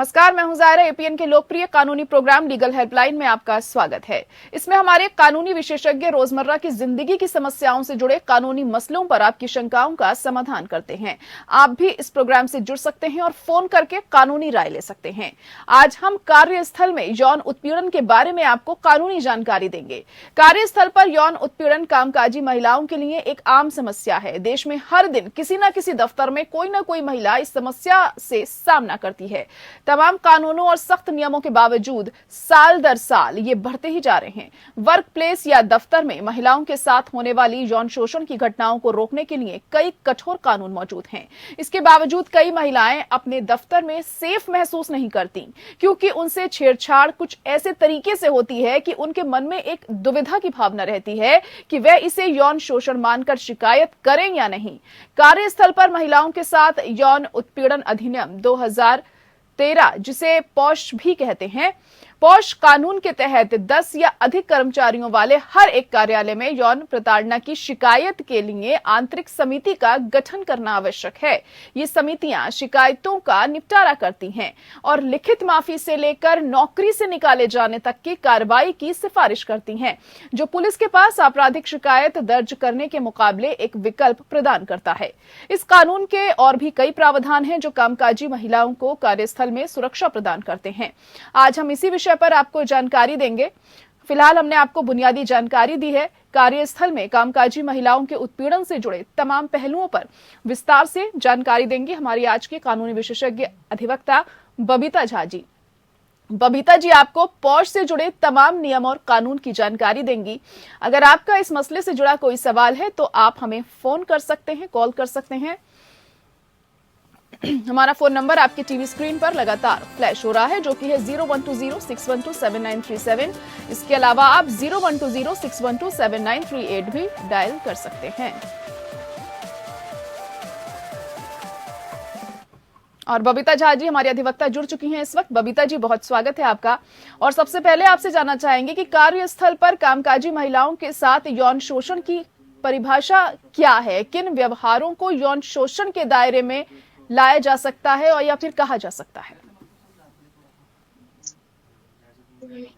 नमस्कार, मैं हूं ज़ायरा। एपीएन के लोकप्रिय कानूनी प्रोग्राम लीगल हेल्पलाइन में आपका स्वागत है। इसमें हमारे कानूनी विशेषज्ञ रोजमर्रा की जिंदगी की समस्याओं से जुड़े कानूनी मसलों पर आपकी शंकाओं का समाधान करते हैं। आप भी इस प्रोग्राम से जुड़ सकते हैं और फोन करके कानूनी राय ले सकते हैं। आज हम कार्यस्थल में यौन उत्पीड़न के बारे में आपको कानूनी जानकारी देंगे। कार्यस्थल पर यौन उत्पीड़न कामकाजी महिलाओं के लिए एक आम समस्या है। देश में हर दिन किसी न किसी दफ्तर में कोई न कोई महिला इस समस्या से सामना करती है। तमाम कानूनों और सख्त नियमों के बावजूद साल दर साल ये बढ़ते ही जा रहे हैं। वर्क प्लेस या दफ्तर में महिलाओं के साथ होने वाली यौन शोषण की घटनाओं को रोकने के लिए कई कठोर कानून मौजूद हैं। इसके बावजूद कई महिलाएं अपने दफ्तर में सेफ महसूस नहीं करती, क्योंकि उनसे छेड़छाड़ कुछ ऐसे तरीके से होती है कि उनके मन में एक दुविधा की भावना रहती है कि वह इसे यौन शोषण मानकर शिकायत करें या नहीं। कार्यस्थल पर महिलाओं के साथ यौन उत्पीड़न अधिनियम 2013, जिसे पॉश भी कहते हैं, पॉश कानून के तहत 10 या अधिक कर्मचारियों वाले हर एक कार्यालय में यौन प्रताड़ना की शिकायत के लिए आंतरिक समिति का गठन करना आवश्यक है। ये समितियां शिकायतों का निपटारा करती हैं और लिखित माफी से लेकर नौकरी से निकाले जाने तक की कार्रवाई की सिफारिश करती हैं, जो पुलिस के पास आपराधिक शिकायत दर्ज करने के मुकाबले एक विकल्प प्रदान करता है। इस कानून के और भी कई प्रावधान हैं जो कामकाजी महिलाओं को कार्यस्थल में सुरक्षा प्रदान करते हैं। आज हम इसी विषय पर आपको जानकारी देंगे। फिलहाल हमने आपको बुनियादी जानकारी दी है। कार्यस्थल में कामकाजी महिलाओं के उत्पीड़न से जुड़े तमाम पहलुओं पर विस्तार से जानकारी देंगे हमारी आज के कानूनी विशेषज्ञ अधिवक्ता बबीता झा जी। बबीता जी आपको पॉश से जुड़े तमाम नियम और कानून की जानकारी देंगी। अगर आपका इस मसले से जुड़ा कोई सवाल है तो आप हमें फोन कर सकते हैं, कॉल कर सकते हैं। हमारा फोन नंबर आपके टीवी स्क्रीन पर लगातार फ्लैश हो रहा है, जो कि है 0120-612-7937। इसके अलावा आप 0120-612-7938 भी डायल कर सकते हैं। और बबीता झा जी हमारी अधिवक्ता जुड़ चुकी हैं इस वक्त। बबीता जी, बहुत स्वागत है आपका। और सबसे पहले आपसे जानना चाहेंगे कि कार्यस्थल पर कामकाजी महिलाओं के साथ यौन शोषण की परिभाषा क्या है? किन व्यवहारों को यौन शोषण के दायरे में लाया जा सकता है और या फिर कहा जा सकता है?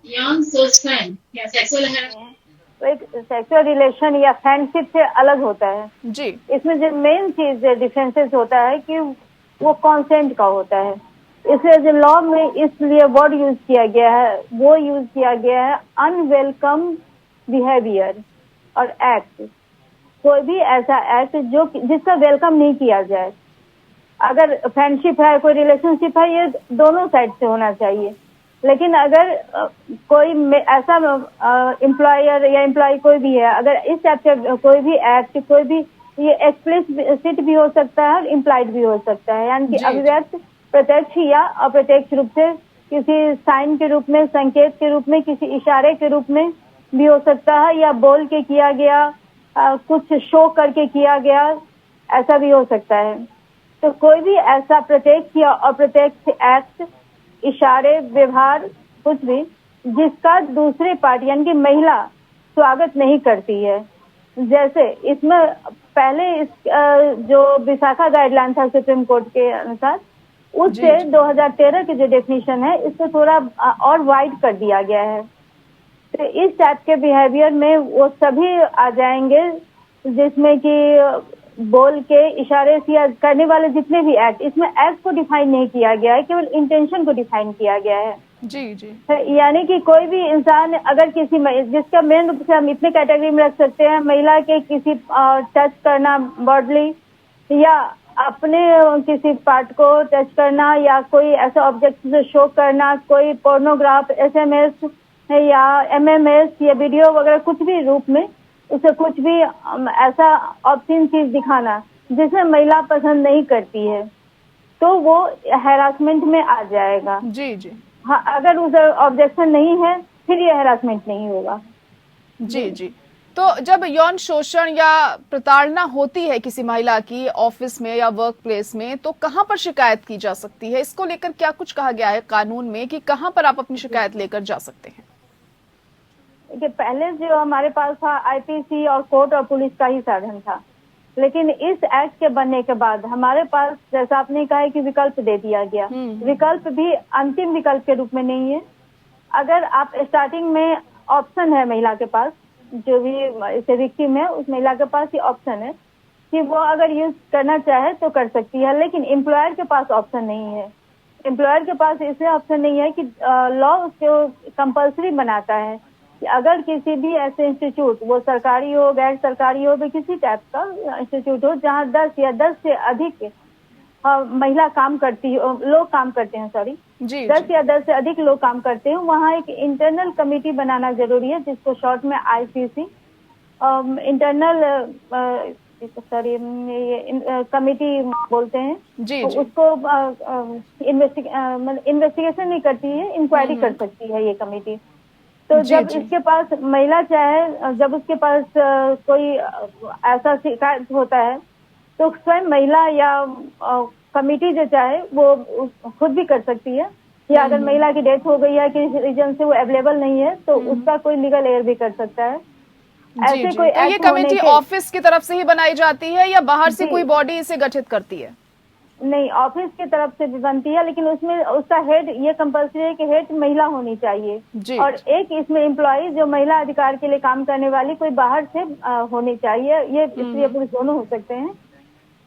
यौन शोषण या सेक्सुअल सेक्सुअल रिलेशन या फ्रेंडशिप से अलग होता है जी। इसमें जो मेन चीज डिफरेंसेस होता है कि वो कॉन्सेंट का होता है। इसलिए जो लॉ में इसलिए वर्ड यूज किया गया है, वो यूज किया गया है अनवेलकम बिहेवियर और एक्ट। कोई भी ऐसा एक्ट जो जिसका वेलकम नहीं किया जाए। अगर फ्रेंडशिप है, कोई रिलेशनशिप है, ये दोनों साइड से होना चाहिए। लेकिन अगर कोई ऐसा एम्प्लॉयर या एम्प्लॉय कोई भी है, अगर इस टाइप से कोई भी एक्ट, कोई भी ये एक्सप्लिसिट भी हो सकता है और इम्प्लाइड भी हो सकता है, यानी कि अभिव्यक्त प्रत्यक्ष या अप्रत्यक्ष रूप से किसी साइन के रूप में, संकेत के रूप में, किसी इशारे के रूप में भी हो सकता है, या बोल के किया गया, कुछ शो करके किया गया, ऐसा भी हो सकता है। तो कोई भी ऐसा प्रत्यक्ष या अप्रत्यक्ष एक्ट, इशारे, व्यवहार, कुछ भी जिसका दूसरी पार्टी यानी कि महिला स्वागत नहीं करती है। जैसे इसमें पहले जो विशाखा गाइडलाइन था सुप्रीम कोर्ट के अनुसार, उससे 2013 की जो डेफिनेशन है इसको थोड़ा और वाइड कर दिया गया है। तो इस टाइप के बिहेवियर में वो सभी आ जाएंगे जिसमें कि बोल के, इशारे से करने वाले जितने भी एक्ट, इसमें एक्ट को डिफाइन नहीं किया गया है, केवल इंटेंशन को डिफाइन किया गया है। जी जी। यानी कि कोई भी इंसान अगर किसी, जिसका मेन रूप से हम इतने कैटेगरी में रख सकते हैं, महिला के किसी टच करना बॉडली, या अपने किसी पार्ट को टच करना, या कोई ऐसा ऑब्जेक्ट से शो करना, कोई पोर्नोग्राफ, SMS या MMS या वीडियो वगैरह कुछ भी रूप में उसे कुछ भी ऐसा ऑब्सीन चीज दिखाना जिसे महिला पसंद नहीं करती है, तो वो हैरासमेंट में आ जाएगा। जी जी। हाँ, अगर उसे ऑब्जेक्शन नहीं है फिर ये हैरासमेंट नहीं होगा। जी जी। तो जब यौन शोषण या प्रताड़ना होती है किसी महिला की ऑफिस में या वर्क प्लेस में, तो कहाँ पर शिकायत की जा सकती है? इसको लेकर क्या कुछ कहा गया है कानून में कि कहाँ पर आप अपनी शिकायत लेकर जा सकते हैं? कि पहले जो हमारे पास था IPC और कोर्ट और पुलिस का ही साधन था, लेकिन इस एक्ट के बनने के बाद हमारे पास, जैसा आपने कहा है कि विकल्प दे दिया गया, विकल्प भी अंतिम विकल्प के रूप में नहीं है। अगर आप स्टार्टिंग में ऑप्शन है महिला के पास, जो भी इसे विक्टिम है उस महिला के पास ये ऑप्शन है कि वो अगर यूज करना चाहे तो कर सकती है, लेकिन एम्प्लॉयर के पास ऑप्शन नहीं है। एम्प्लॉयर के पास इसलिए ऑप्शन नहीं है कि लॉ उसको कंपल्सरी बनाता है कि अगर किसी भी ऐसे इंस्टीट्यूट, वो सरकारी हो, गैर सरकारी हो, किसी टाइप का इंस्टीट्यूट हो जहाँ 10 या 10 से अधिक महिला काम करती हो, लोग काम करते हैं, सॉरी, 10 या 10 से अधिक लोग काम करते हैं, वहाँ एक इंटरनल कमेटी बनाना जरूरी है, जिसको शॉर्ट में ICC इंटरनल कमेटी बोलते हैं। तो उसको इन्वेस्टिगेशन नहीं करती है, इंक्वायरी कर सकती है ये कमेटी। तो जब इसके पास महिला चाहे, जब उसके पास कोई ऐसा शिकायत होता है तो स्वयं महिला या कमेटी जो चाहे वो खुद भी कर सकती है, या अगर महिला की डेथ हो गई है किसी रीजन से वो अवेलेबल नहीं है तो उसका कोई लीगल एयर भी कर सकता है। ऐसे कोई तो ये कमेटी ऑफिस की तरफ से ही बनाई जाती है या बाहर से कोई बॉडी इसे गठित करती है? नहीं, ऑफिस की तरफ से भी बनती है, लेकिन उसमें उसका हेड ये कंपल्सरी है कि हेड महिला होनी चाहिए, और एक इसमें एम्प्लॉय जो महिला अधिकार के लिए काम करने वाली कोई बाहर से होनी चाहिए। ये स्त्री पुरुष दोनों हो सकते हैं।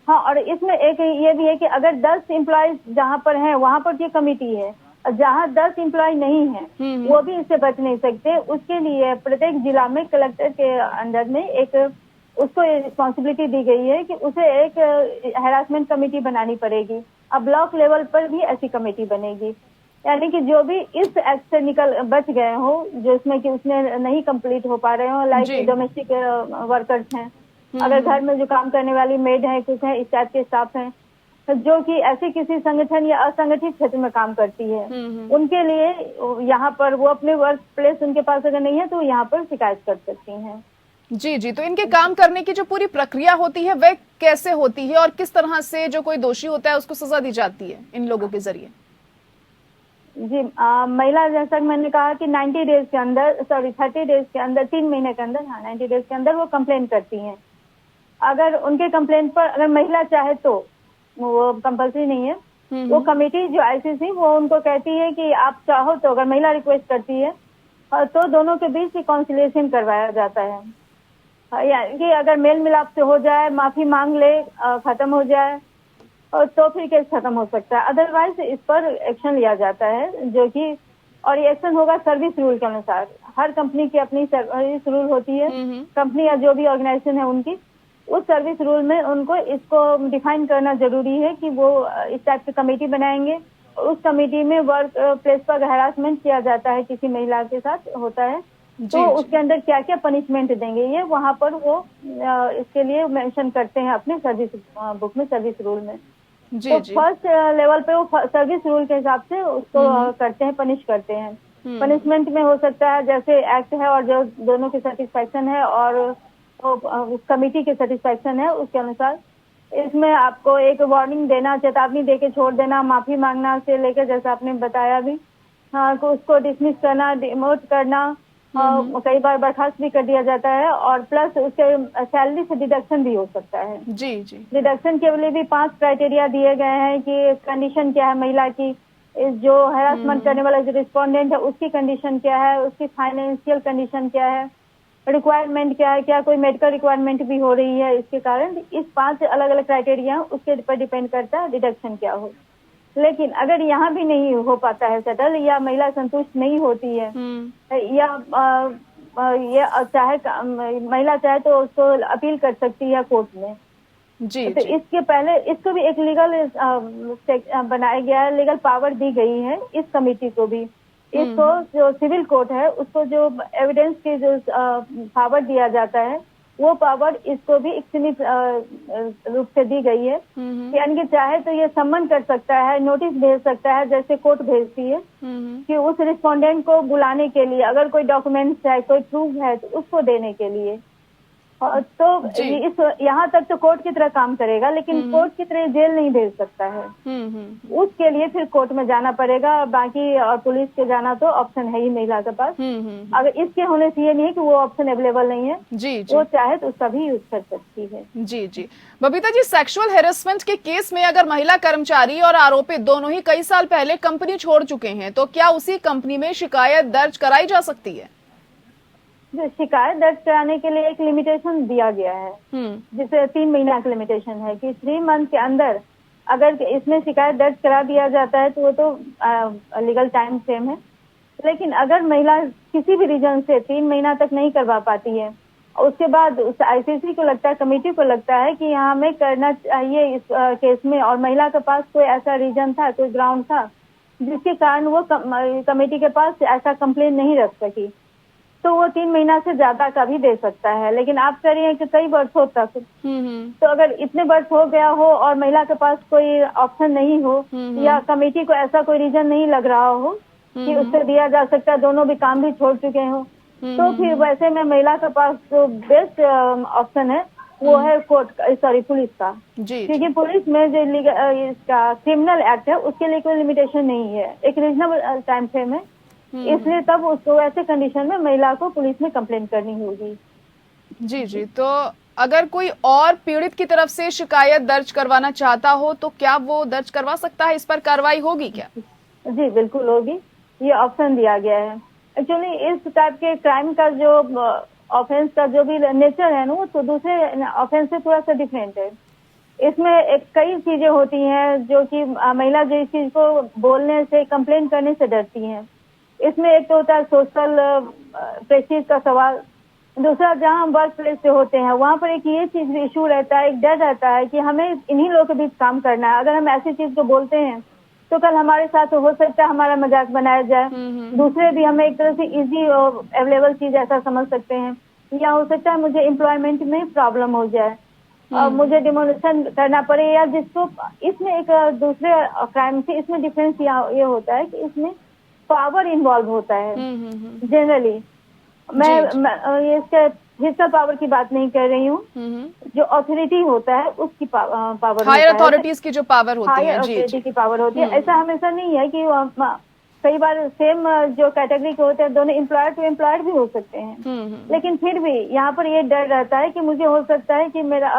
हाँ, और इसमें एक ये भी है कि अगर 10 एम्प्लॉय जहाँ पर हैं वहाँ पर ये कमेटी है, और जहाँ 10 एम्प्लॉय नहीं है वो भी इससे बच नहीं सकते। उसके लिए प्रत्येक जिला में कलेक्टर के अंडर में एक उसको रिस्पॉन्सिबिलिटी दी गई है कि उसे एक हैरासमेंट कमेटी बनानी पड़ेगी। अब ब्लॉक लेवल पर भी ऐसी कमेटी बनेगी, यानी कि जो भी इस एक्ट से बच गए हो, जो इसमें कि उसमें नहीं कंप्लीट हो पा रहे हो, लाइक डोमेस्टिक वर्कर्स हैं, अगर घर में जो काम करने वाली मेड है, कुछ है, इस टाइप के स्टाफ हैं, जो कि ऐसे किसी संगठन या असंगठित क्षेत्र में काम करती है, उनके लिए यहाँ पर वो अपने वर्क प्लेस उनके पास अगर नहीं है तो यहाँ पर शिकायत कर सकती हैं। जी, तो इनके काम करने की जो पूरी प्रक्रिया होती है वह कैसे होती है और किस तरह से जो कोई दोषी होता है उसको सजा दी जाती है इन लोगों के जरिए? जी, महिला, जैसा कि मैंने कहा कि 90 डेज के अंदर, 30 डेज के अंदर, 3 महीने के अंदर, 90 डेज के अंदर वो कंप्लेन करती हैं। अगर उनके कंप्लेन पर अगर महिला चाहे तो वो कंपल्सरी नहीं है, वो कमेटी जो ICC वो उनको कहती है कि आप चाहो तो, अगर महिला रिक्वेस्ट करती है तो दोनों के बीच रिकॉन्सिलिएशन करवाया जाता है, यानी कि अगर मेल मिलाप से हो जाए, माफी मांग ले, खत्म हो जाए तो फिर केस खत्म हो सकता है, अदरवाइज इस पर एक्शन लिया जाता है, जो कि, और ये एक्शन होगा सर्विस रूल के अनुसार। हर कंपनी की अपनी सर्विस रूल होती है, कंपनी या जो भी ऑर्गेनाइजेशन है उनकी, उस सर्विस रूल में उनको इसको डिफाइन करना जरूरी है कि वो इस टाइप की कमेटी बनाएंगे। उस कमेटी में वर्क प्लेस पर हैरासमेंट किया जाता है, किसी महिला के साथ होता है, तो उसके अंदर क्या क्या पनिशमेंट देंगे ये वहाँ पर वो इसके लिए मेंशन करते हैं अपने सर्विस बुक में, सर्विस रूल में। तो फर्स्ट लेवल पे वो सर्विस रूल के हिसाब से उसको करते हैं, पनिश करते हैं। पनिशमेंट में हो सकता है जैसे एक्ट है और जो दोनों की सेटिस्फैक्शन है और उस कमेटी की सेटिस्फैक्शन है, उसके अनुसार इसमें आपको एक वार्निंग देना, चेतावनी देके छोड़ देना, माफी मांगना से लेकर, जैसा आपने बताया भी, हाँ, उसको डिसमिस करना, डिमोट करना, कई बार बर्खास्त भी कर दिया जाता है, और प्लस उसके सैलरी से डिडक्शन भी हो सकता है। जी। डिडक्शन के लिए भी 5 क्राइटेरिया दिए गए हैं कि कंडीशन क्या है महिला की, जो हैरासमेंट करने वाला जो रिस्पोंडेंट है उसकी कंडीशन क्या है, उसकी फाइनेंशियल कंडीशन क्या है, रिक्वायरमेंट क्या है, क्या कोई मेडिकल रिक्वायरमेंट भी हो रही है, इसके कारण इस 5 अलग अलग क्राइटेरिया उसके पर डिपेंड करता है डिडक्शन क्या हो। लेकिन अगर यहाँ भी नहीं हो पाता है सेटल, या महिला संतुष्ट नहीं होती है, या ये चाहे महिला चाहे तो उसको अपील कर सकती है कोर्ट में। तो इसके पहले इसको भी एक लीगल बनाया गया है, लीगल पावर दी गई है इस कमेटी को भी। इसको जो सिविल कोर्ट है उसको जो एविडेंस की जो पावर दिया जाता है, वो पावर इसको भी एक सीमित रूप से दी गई है, यानी कि चाहे तो ये सम्मन कर सकता है, नोटिस भेज सकता है, जैसे कोर्ट भेजती है कि उस रिस्पोंडेंट को बुलाने के लिए, अगर कोई डॉक्यूमेंट्स है, कोई प्रूफ है तो उसको देने के लिए। तो जी। इस यहाँ तक तो कोर्ट की तरह काम करेगा, लेकिन कोर्ट की तरह जेल नहीं भेज सकता है। उसके लिए फिर कोर्ट में जाना पड़ेगा, बाकी और पुलिस के जाना तो ऑप्शन है ही महिला के पास। अगर इसके होने से ये नहीं है कि वो ऑप्शन अवेलेबल नहीं है, जी जी वो चाहे तो उसका भी यूज कर सकती है। जी जी बबीता जी, सेक्सुअल हेरेसमेंट के केस में अगर महिला कर्मचारी और आरोपित दोनों ही कई साल पहले कंपनी छोड़ चुके हैं, तो क्या उसी कंपनी में शिकायत दर्ज कराई जा सकती है? जो शिकायत दर्ज कराने के लिए एक लिमिटेशन दिया गया है, जिसे 3 महीना का लिमिटेशन है कि 3 मंथ के अंदर अगर इसमें शिकायत दर्ज करा दिया जाता है तो वो तो लीगल टाइम फ्रेम है। लेकिन अगर महिला किसी भी रीजन से 3 महीना तक नहीं करवा पाती है, उसके बाद उस आईसीसी को लगता है, कमेटी को लगता है कि यहाँ हमें करना चाहिए इस केस में, और महिला के पास कोई ऐसा रीजन था, कोई ग्राउंड था जिसके कारण वो कमेटी के पास ऐसा कंप्लेन नहीं रख सकी, तो वो 3 महीना से ज्यादा का भी दे सकता है। लेकिन आप कह रही हैं कि कई वर्षों तक, तो अगर इतने वर्ष हो गया हो और महिला के पास कोई ऑप्शन नहीं हो, या कमेटी को ऐसा कोई रीजन नहीं लग रहा हो कि उससे दिया जा सकता है, दोनों भी काम भी छोड़ चुके हो, तो फिर वैसे में महिला के पास जो बेस्ट ऑप्शन है वो है पुलिस का। क्योंकि पुलिस में जो इसका क्रिमिनल एक्ट है उसके लिए कोई लिमिटेशन नहीं है, एक रीजनेबल टाइम फ्रेम है, इसलिए तब उसको ऐसे कंडीशन में महिला को पुलिस में कंप्लेंट करनी होगी। जी जी, तो अगर कोई और पीड़ित की तरफ से शिकायत दर्ज करवाना चाहता हो तो क्या वो दर्ज करवा सकता है? इस पर कार्रवाई होगी क्या? जी बिल्कुल होगी, ये ऑप्शन दिया गया है। एक्चुअली इस टाइप के क्राइम का जो ऑफेंस का जो भी नेचर है ना, वो तो दूसरे ऑफेंस से थोड़ा सा डिफरेंट है। इसमें कई चीजें होती हैं जो कि महिला जो इस चीज को बोलने से, कंप्लेंट करने से डरती हैं। इसमें एक तो होता है सोशल प्रेस्टीज का सवाल, दूसरा जहाँ हम वर्क प्लेस से होते हैं वहाँ पर एक ये चीज इशू रहता है, एक डर रहता है कि हमें इन्हीं लोगों के बीच काम करना है, अगर हम ऐसी चीज को बोलते हैं तो कल हमारे साथ हो सकता है हमारा मजाक बनाया जाए, दूसरे भी हमें एक तरह से इजी अवेलेबल चीज ऐसा समझ सकते हैं, या हो सकता है मुझे एम्प्लॉयमेंट में प्रॉब्लम हो जाए, मुझे डिमोलिशन करना पड़े, या जिसको इसमें एक दूसरे क्राइम से इसमें डिफरेंस ये होता है कि इसमें पावर इन्वॉल्व होता है। जनरली मैं ये इसके फिजिकल पावर की बात नहीं कर रही हूँ, जो अथॉरिटी होता है उसकी पावर, हायर अथॉरिटीज की जो पावर होती है, हायर अथॉरिटी की पावर होती है। ऐसा हमेशा नहीं है कि कई बार सेम जो कैटेगरी के होते हैं दोनों एम्प्लॉयर टू एम्प्लॉयर भी हो सकते हैं, लेकिन फिर भी यहाँ पर ये डर रहता है कि मुझे हो सकता है कि मेरा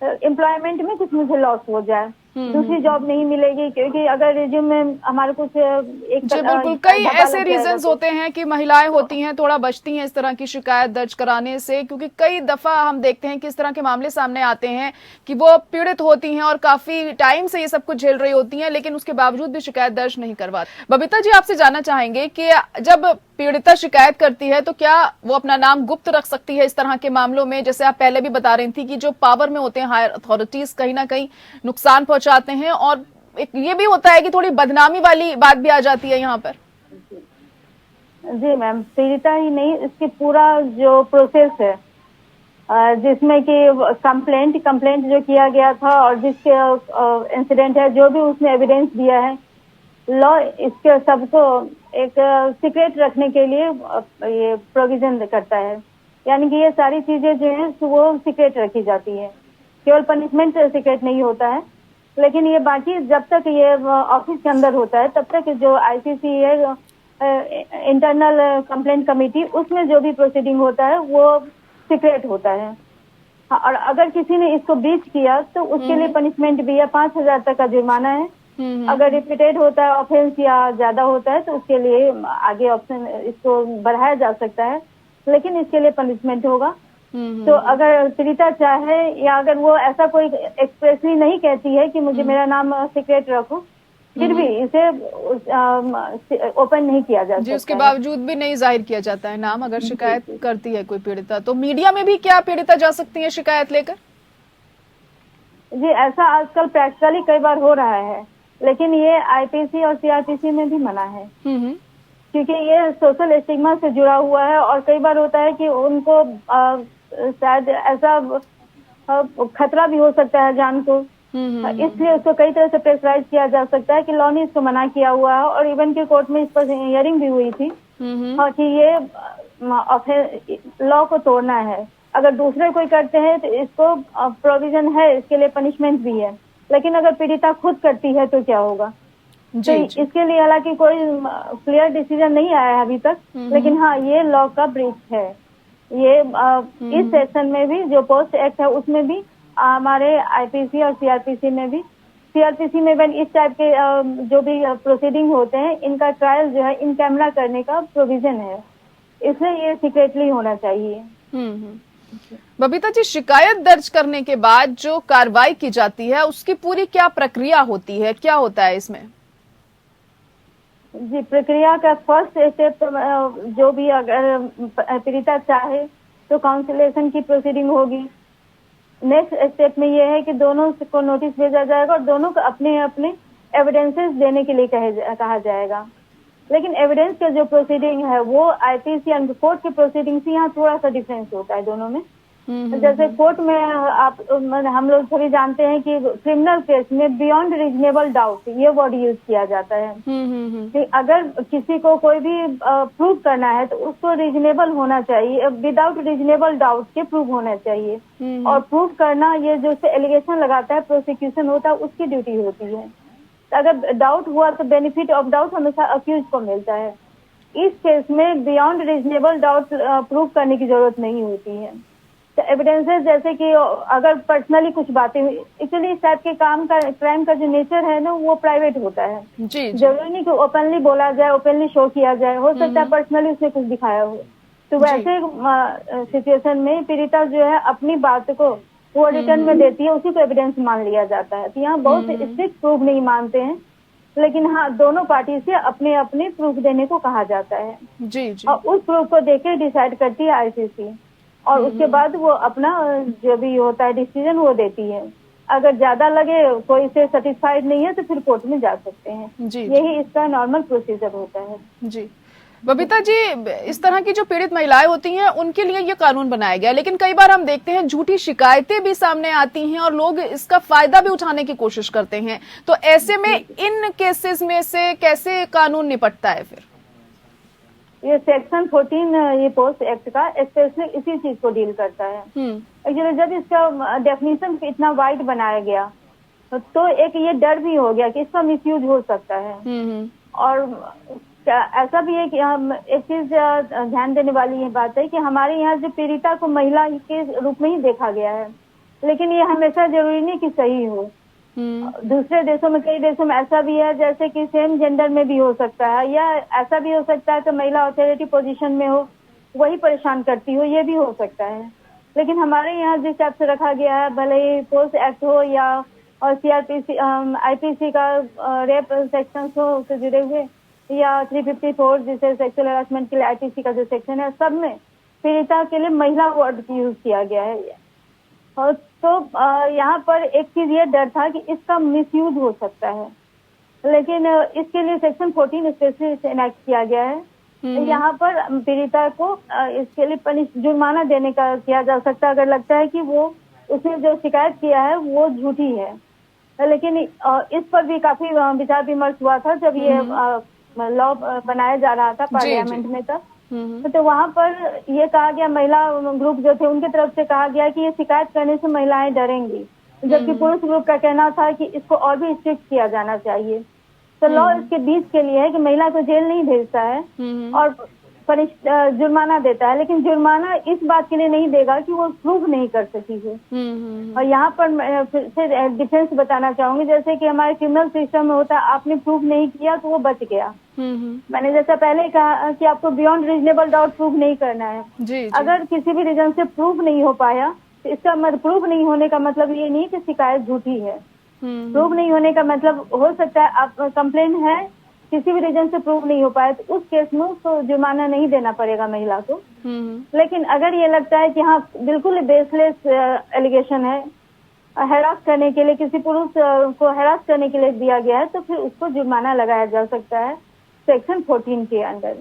एम्प्लॉयमेंट में कुछ मुझे लॉस हो जाए, दूसरी जॉब नहीं मिलेगी, क्योंकि अगर रिज्यूम में हमारे कुछ एक बिल्कुल कई ऐसे रीजंस होते हैं कि महिलाएं होती हैं थोड़ा बचती हैं इस तरह की शिकायत दर्ज कराने से, क्योंकि कई दफा हम देखते हैं कि इस तरह के मामले सामने आते हैं कि वो पीड़ित होती हैं और काफी टाइम से ये सब कुछ झेल रही होती हैं, लेकिन उसके बावजूद भी शिकायत दर्ज नहीं करवाती। बबीता जी, आपसे जानना चाहेंगे कि जब पीड़िता शिकायत करती है तो क्या वो अपना नाम गुप्त रख सकती है इस तरह के मामलों में? जैसे आप पहले भी बता रही थी कि जो पावर में होते हैं हायर अथॉरिटीज कहीं ना कहीं नुकसान पहुंचाते हैं, और एक ये भी होता है कि थोड़ी बदनामी वाली बात भी आ जाती है यहाँ पर। जी मैम, पीड़िता ही नहीं, इसकी पूरा जो प्रोसेस है जिसमें कि कंप्लेंट जो किया गया था और जिसके इंसिडेंट है, जो भी उसने एविडेंस दिया है, लॉ इसके सबको एक सीक्रेट रखने के लिए ये प्रोविजन करता है, यानी कि ये सारी चीजें जो है वो सीक्रेट रखी जाती है, केवल पनिशमेंट सीक्रेट नहीं होता है, लेकिन ये बाकी जब तक ये ऑफिस के अंदर होता है तब तक जो आईसीसी है, इंटरनल कंप्लेंट कमेटी, उसमें जो भी प्रोसीडिंग होता है वो सीक्रेट होता है। और अगर किसी ने इसको ब्रीच किया तो उसके लिए पनिशमेंट भी है, 5,000 तक का जुर्माना है। अगर रिपीटेड होता है ऑफेंस या ज्यादा होता है तो उसके लिए आगे ऑप्शन इसको बढ़ाया जा सकता है, लेकिन इसके लिए पनिशमेंट होगा। तो अगर पीड़िता चाहे, या अगर वो ऐसा कोई एक्सप्रेसली नहीं कहती है कि मुझे मेरा नाम सीक्रेट रखो, फिर भी इसे ओपन नहीं किया जा सकता, उसके बावजूद भी नहीं जाहिर किया जाता है नाम, अगर शिकायत करती है कोई पीड़िता। तो मीडिया में भी क्या पीड़िता जा सकती है शिकायत लेकर? जी, ऐसा आजकल प्रैक्टिकली कई बार हो रहा है, लेकिन ये आईपीसी और सीआरपीसी में भी मना है, क्योंकि ये सोशल स्टिग्मा से जुड़ा हुआ है, और कई बार होता है कि उनको शायद ऐसा खतरा भी हो सकता है जान को, इसलिए उसको कई तरह से प्रेशराइज किया जा सकता है कि लॉ ने इसको मना किया हुआ है, और इवन की कोर्ट में इस पर हियरिंग भी हुई थी कि ये लॉ को तोड़ना है, अगर दूसरे कोई करते हैं तो इसको प्रोविजन है, इसके लिए पनिशमेंट भी है। लेकिन अगर पीड़िता खुद करती है तो क्या होगा? जी, तो इसके लिए हालांकि कोई क्लियर डिसीजन नहीं आया है अभी तक, लेकिन हाँ ये लॉ का ब्रीच है। ये इस सेक्शन में भी जो पोस्ट एक्ट है उसमें भी हमारे आईपीसी और सीआरपीसी में भी इस टाइप के जो भी प्रोसीडिंग होते हैं इनका ट्रायल जो है इन कैमरा करने का प्रोविजन है, इसलिए ये सीक्रेटली होना चाहिए। बबीता जी, शिकायत दर्ज करने के बाद जो कार्रवाई की जाती है उसकी पूरी क्या प्रक्रिया होती है, क्या होता है इसमें? जी, प्रक्रिया का फर्स्ट स्टेप जो भी अगर पीड़िता चाहे तो काउंसिलेशन की प्रोसीडिंग होगी। नेक्स्ट स्टेप में ये है कि दोनों को नोटिस भेजा जाएगा और दोनों को अपने अपने एविडेंसेस देने के लिए कहा जाएगा। लेकिन एविडेंस के जो प्रोसीडिंग है वो आईपीसी एंड कोर्ट के प्रोसीडिंग से यहाँ थोड़ा सा डिफरेंस होता है दोनों में। जैसे कोर्ट में हम लोग सभी जानते हैं कि क्रिमिनल केस में बियॉन्ड रीजनेबल डाउट ये वर्ड यूज किया जाता है कि अगर किसी को कोई भी प्रूव करना है तो उसको रीजनेबल होना चाहिए, विदाउट रीजनेबल डाउट के प्रूव होना चाहिए। और प्रूव करना ये जो एलिगेशन लगाता है प्रोसिक्यूशन होता है उसकी ड्यूटी होती है। अगर डाउट हुआ तो बेनिफिट ऑफ डाउट हमेशा अक्यूज को मिलता है। इस केस में बियॉन्ड रीजनेबल डाउट प्रूव करने की जरूरत नहीं होती है। तो एविडेंसेस जैसे कि अगर पर्सनली कुछ बातें हुई, एक्चुअली इस टाइप के क्राइम का जो नेचर है ना वो प्राइवेट होता है। जी, जरूरी नहीं कि ओपनली बोला जाए, ओपनली शो किया जाए, हो सकता है पर्सनली उसने कुछ दिखाया हो। तो वैसे सिचुएशन में पीड़िता जो है अपनी बात को वो रिटर्न में देती है, उसी को एविडेंस मान लिया जाता है। तो यहाँ बहुत स्ट्रिक्ट प्रूफ नहीं मानते हैं, लेकिन हाँ दोनों पार्टी से अपने अपने प्रूफ देने को कहा जाता है। जी, जी। और उस प्रूफ को देके डिसाइड करती है आईसीसी और उसके बाद वो अपना जो भी होता है डिसीजन वो देती है। अगर ज्यादा लगे कोई से सेटिस्फाइड नहीं है तो फिर कोर्ट में जा सकते हैं। जी, यही इसका नॉर्मल प्रोसीजर होता है। जी। बबीता जी, इस तरह की जो पीड़ित महिलाएं होती हैं उनके लिए ये कानून बनाया गया, लेकिन कई बार हम देखते हैं झूठी शिकायतें भी सामने आती हैं और लोग इसका फायदा भी उठाने की कोशिश करते हैं। तो ऐसे में इन केसेस में से कैसे कानून निपटता है फिर? ये सेक्शन 14 ये पोस्ट एक्ट का स्पेशली इसी चीज को डील करता है। एक्चुअली जब इसका डेफिनेशन इतना वाइड बनाया गया तो एक ये डर भी हो गया कि इसका मिसयूज हो सकता है। और ऐसा भी है कि हम एक चीज ध्यान देने वाली ये बात है कि हमारे यहाँ जो पीड़िता को महिला के रूप में ही देखा गया है, लेकिन ये हमेशा जरूरी नहीं कि सही हो। दूसरे देशों में, कई देशों में ऐसा भी है जैसे कि सेम जेंडर में भी हो सकता है, या ऐसा भी हो सकता है कि महिला अथॉरिटी पोजीशन में हो, वही परेशान करती हो, ये भी हो सकता है। लेकिन हमारे यहाँ जिस टाइप से रखा गया है, भले ही पोस्ट एक्ट हो या और सीआरपीसी आईपीसी का रेप सेक्शन हो उससे जुड़े हुए, या 354 जिसे सेक्सुअल हैरेसमेंट के लिए आईपीसी का जो सेक्शन है, सब में पीड़िता के लिए महिला वर्ड यूज किया गया है। और तो यहाँ पर एक चीज ये डर था कि इसका मिसयूज हो सकता है, लेकिन इसके लिए सेक्शन 14 स्पेशली इनैक्ट किया गया है। यहाँ पर पीड़िता को इसके लिए जुर्माना देने का किया जा सकता है अगर लगता है कि वो उसने जो शिकायत किया है वो झूठी है। लेकिन इस पर भी काफी विचार विमर्श हुआ था जब ये लॉ बनाया जा रहा था पार्लियामेंट में तब। तो वहाँ पर ये कहा गया, महिला ग्रुप जो थे उनके तरफ से कहा गया कि ये शिकायत करने से महिलाएं डरेंगी, जबकि पुरुष ग्रुप का कहना था कि इसको और भी स्ट्रिक्ट किया जाना चाहिए। तो लॉ इसके बीच के लिए है कि महिला को जेल नहीं भेजता है और जुर्माना देता है, लेकिन जुर्माना इस बात के लिए नहीं देगा कि वो प्रूव नहीं कर सकी है। और यहाँ पर फिर डिफेंस बताना चाहूंगी, जैसे कि हमारे क्रिमिनल सिस्टम में होता है आपने प्रूव नहीं किया तो वो बच गया। मैंने जैसा पहले कहा कि आपको बियॉन्ड रीजनेबल डाउट प्रूव नहीं करना है। जी। अगर किसी भी रीजन से प्रूव नहीं हो पाया तो इसका प्रूव नहीं होने का मतलब ये नहीं कि शिकायत झूठी है। प्रूव नहीं होने का मतलब हो सकता है आप कंप्लेन है, किसी भी रीजन से प्रूव नहीं हो पाया तो उस केस में उसको जुर्माना नहीं देना पड़ेगा महिला को। लेकिन अगर ये लगता है कि हाँ बिल्कुल बेसलेस एलिगेशन है, हैरास करने के लिए, किसी पुरुष को हैरास करने के लिए दिया गया है, तो फिर उसको जुर्माना लगाया जा सकता है सेक्शन 14 के अंदर।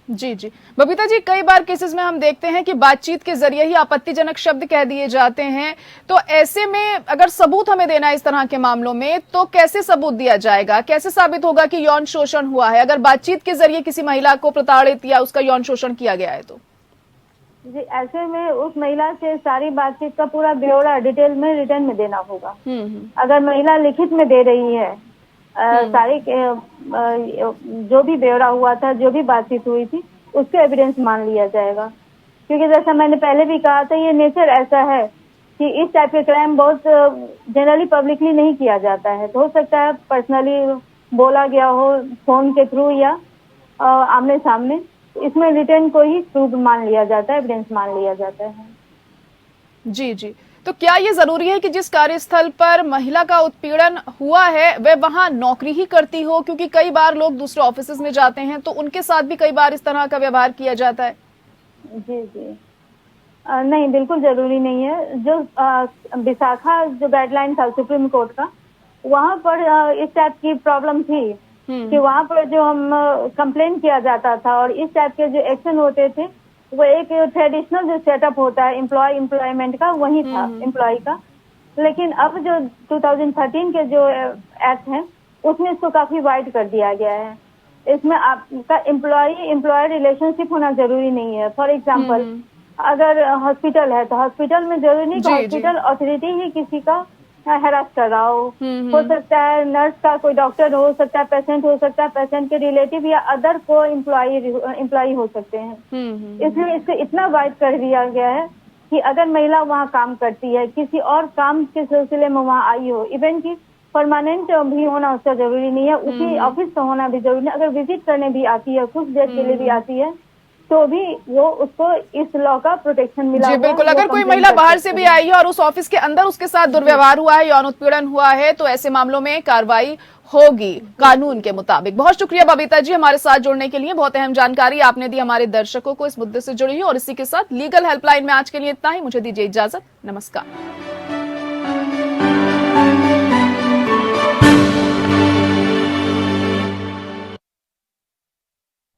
जी जी। बबीता जी, कई बार केसेस में हम देखते हैं कि बातचीत के जरिए ही आपत्तिजनक शब्द कह दिए जाते हैं, तो ऐसे में अगर सबूत हमें देना है इस तरह के मामलों में तो कैसे सबूत दिया जाएगा? कैसे साबित होगा कि यौन शोषण हुआ है अगर बातचीत के जरिए किसी महिला को प्रताड़ित या उसका यौन शोषण किया गया है? तो जी, ऐसे में उस महिला से सारी बातचीत का पूरा ब्यौरा डिटेल में रिटर्न में देना होगा। अगर महिला लिखित में दे रही है सारी जो भी ब्यौरा हुआ था, जो भी बातचीत हुई थी, उसके एविडेंस मान लिया जाएगा। क्योंकि जैसा मैंने पहले भी कहा था, ये नेचर ऐसा है कि इस टाइप के क्राइम बहुत जनरली पब्लिकली नहीं किया जाता है। तो हो सकता है पर्सनली बोला गया हो, फोन के थ्रू या आमने सामने, इसमें रिटर्न को ही प्रूफ मान लिया जाता है, एविडेंस मान लिया जाता है। जी जी, तो क्या ये जरूरी है कि जिस कार्यस्थल पर महिला का उत्पीड़न हुआ है वह वहां नौकरी ही करती हो? क्योंकि कई बार लोग दूसरे ऑफिस में जाते हैं तो उनके साथ भी कई बार इस तरह का व्यवहार किया जाता है। जी जी, नहीं, बिल्कुल जरूरी नहीं है। जो विशाखा जो गाइडलाइन था सुप्रीम कोर्ट का, वहाँ पर इस टाइप की प्रॉब्लम थी कि वहाँ पर जो हम कंप्लेन किया जाता था और इस टाइप के जो एक्शन होते थे, वो एक ट्रेडिशनल जो सेटअप होता है एम्प्लॉयमेंट का, वही था एम्प्लॉय का। लेकिन अब जो 2013 के जो एक्ट है, उसमें इसको काफी वाइड कर दिया गया है। इसमें आपका एम्प्लॉय रिलेशनशिप होना जरूरी नहीं है। फॉर एग्जाम्पल, अगर हॉस्पिटल है तो हॉस्पिटल में जरूरी नहीं कि हॉस्पिटल अथॉरिटी ही किसी का हैरास कर रहा हो सकता है नर्स का कोई डॉक्टर हो सकता है, पेशेंट हो सकता है, पेशेंट के रिलेटिव या अदर को एम्प्लॉय हो सकते हैं। इसलिए इसको इतना वाइड कर दिया गया है कि अगर महिला वहाँ काम करती है, किसी और काम के सिलसिले में वहाँ आई हो, इवन की परमानेंट भी होना उसका जरूरी नहीं है, उसी ऑफिस का होना भी जरूरी नहीं, अगर विजिट करने भी आती है, कुछ देर के लिए भी आती है, तो भी वो उसको इस लॉ का प्रोटेक्शन मिला। जी बिल्कुल, अगर कोई महिला बाहर से भी आई है और उस ऑफिस के अंदर उसके साथ दुर्व्यवहार हुआ है, यौन उत्पीड़न हुआ है, तो ऐसे मामलों में कार्रवाई होगी कानून के मुताबिक। बहुत शुक्रिया बबीता जी हमारे साथ जुड़ने के लिए, बहुत अहम जानकारी आपने दी हमारे दर्शकों को इस मुद्दे से जुड़ी। और इसी के साथ लीगल हेल्पलाइन में आज के लिए इतना ही। मुझे दीजिए इजाजत, नमस्कार।